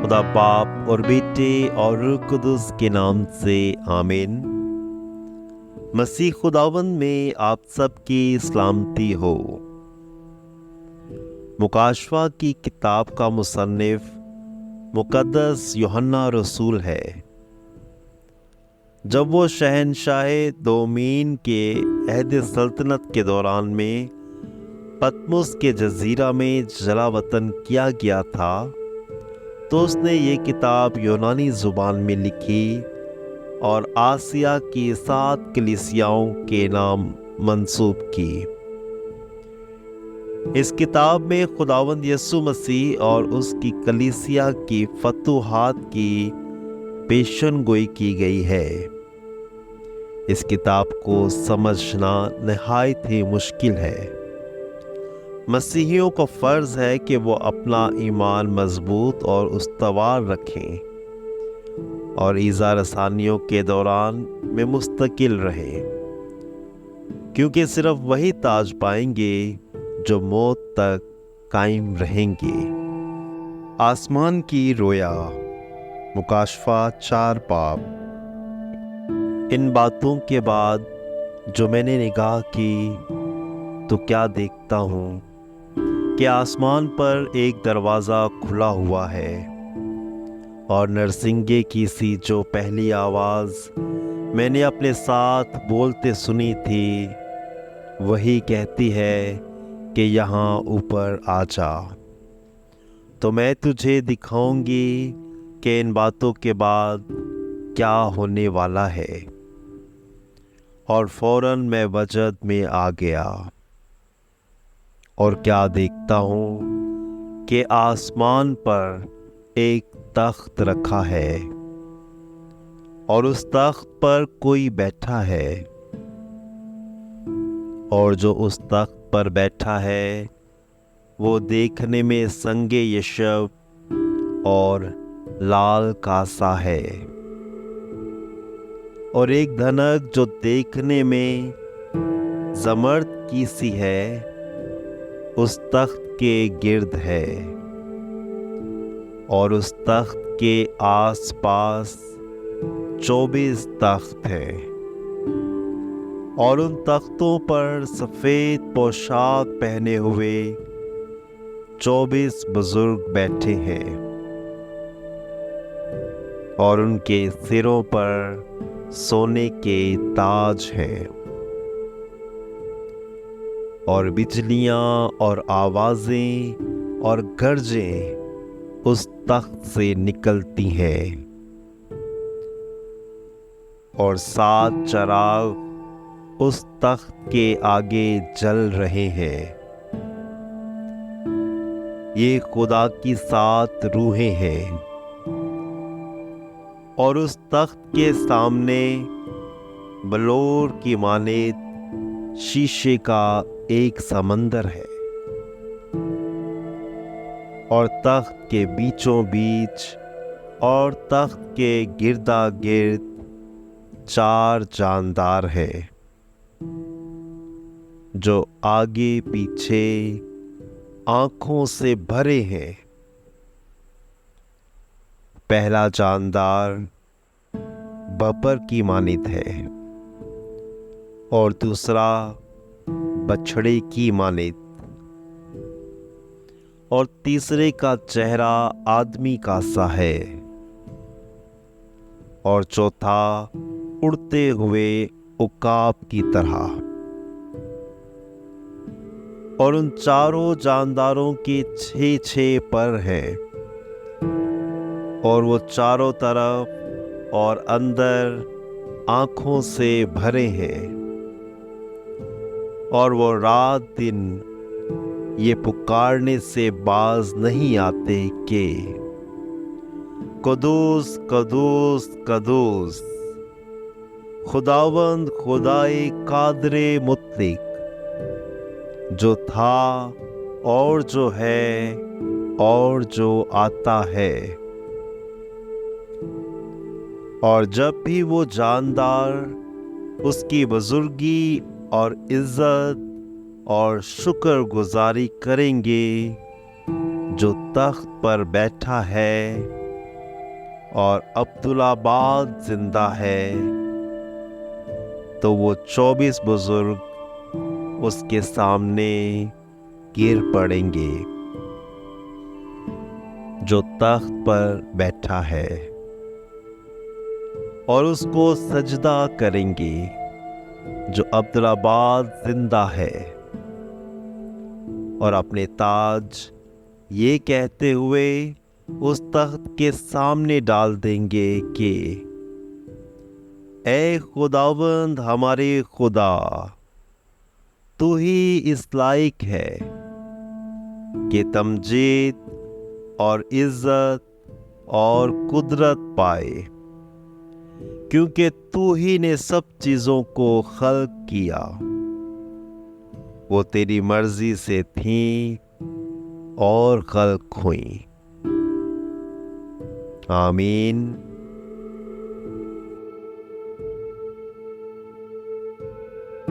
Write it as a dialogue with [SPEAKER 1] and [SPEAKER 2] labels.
[SPEAKER 1] खुदा बाप और बेटे और रूह कुदुस के नाम से आमीन। मसीह खुदावंद में आप सबकी सलामती हो। मुकाशवा की किताब का मुसन्निफ मुकद्दस यूहन्ना रसूल है। जब वो शहनशाह दोमीन के अहद सल्तनत के दौरान में पतमुस के जजीरा में जलावतन किया गया था, तो उसने ये किताब यूनानी ज़ुबान में लिखी और आसिया की 7 कलीसियाओं के नाम मंसूब की। इस किताब में खुदावंद यीशु मसीह और उसकी कलीसिया की फतूहात की पेशन गोई की गई है। इस किताब को समझना नहायत ही मुश्किल है। मसीहियों का फ़र्ज़ है कि वो अपना ईमान मजबूत और उस्तवार रखें और ईज़ा रसानियों के दौरान में मुस्तकिल रहें, क्योंकि सिर्फ वही ताज पाएंगे जो मौत तक कायम रहेंगे। आसमान की रोया, मुकाशवा 4 बाब। इन बातों के बाद जो मैंने निगाह की तो क्या देखता हूँ कि आसमान पर एक दरवाज़ा खुला हुआ है और नरसिंगे की सी जो पहली आवाज़ मैंने अपने साथ बोलते सुनी थी, वही कहती है कि यहाँ ऊपर आ जा, तो मैं तुझे दिखाऊंगी कि इन बातों के बाद क्या होने वाला है। और फौरन मैं वजद में आ गया और क्या देखता हूँ कि आसमान पर एक तख्त रखा है और उस तख्त पर कोई बैठा है, और जो उस तख्त पर बैठा है वो देखने में संगे यशब और लाल कासा है, और एक धनक जो देखने में जमर्द की सी है उस तख्त के गिर्द है, और उस तख्त के आसपास 24 तख्त हैं, और उन तख्तों पर सफ़ेद पोशाक पहने हुए 24 बुजुर्ग बैठे हैं, और उनके सिरों पर सोने के ताज हैं, और बिजलियां और आवाज़ें और गरजें उस तख्त से निकलती हैं, और 7 चराग उस तख्त के आगे जल रहे हैं। ये खुदा की 7 रूहें हैं, और उस तख्त के सामने बलोर की मानेत शीशे का एक समंदर है, और तख्त के बीचों बीच और तख्त के गिरदा गिर्द 4 जानदार हैं, जो आगे पीछे आंखों से भरे हैं। पहला जानदार बपर की मानित है, और दूसरा बछड़े की मानित, और तीसरे का चेहरा आदमी का सा है, और चौथा उड़ते हुए उकाब की तरह। और उन 4 जानदारों के 6 पर हैं, और वो चारों तरफ और अंदर आँखों से भरे हैं, और वो रात दिन ये पुकारने से बाज नहीं आते कि कुदूस कुदूस कुदूस खुदावंद खुदाए कादरे मुतलिक, जो था और जो है और जो आता है। और जब भी वो जानदार उसकी बुजुर्गी और इज्जत और शुक्रगुजारी करेंगे जो तख्त पर बैठा है और अब्दुल्लाबाद जिंदा है, तो वो 24 बुजुर्ग उसके सामने गिर पड़ेंगे जो तख्त पर बैठा है, और उसको सजदा करेंगे जो अब्दुल्लाबाद जिंदा है, और अपने ताज ये कहते हुए उस तख्त के सामने डाल देंगे कि ऐ खुदावंद हमारे खुदा, तू ही इस लायक है कि तमजीद और इज्जत और कुदरत पाए, क्योंकि तू ही ने सब चीजों को खल्क किया, वो तेरी मर्जी से थी और खल्क हुई। आमीन।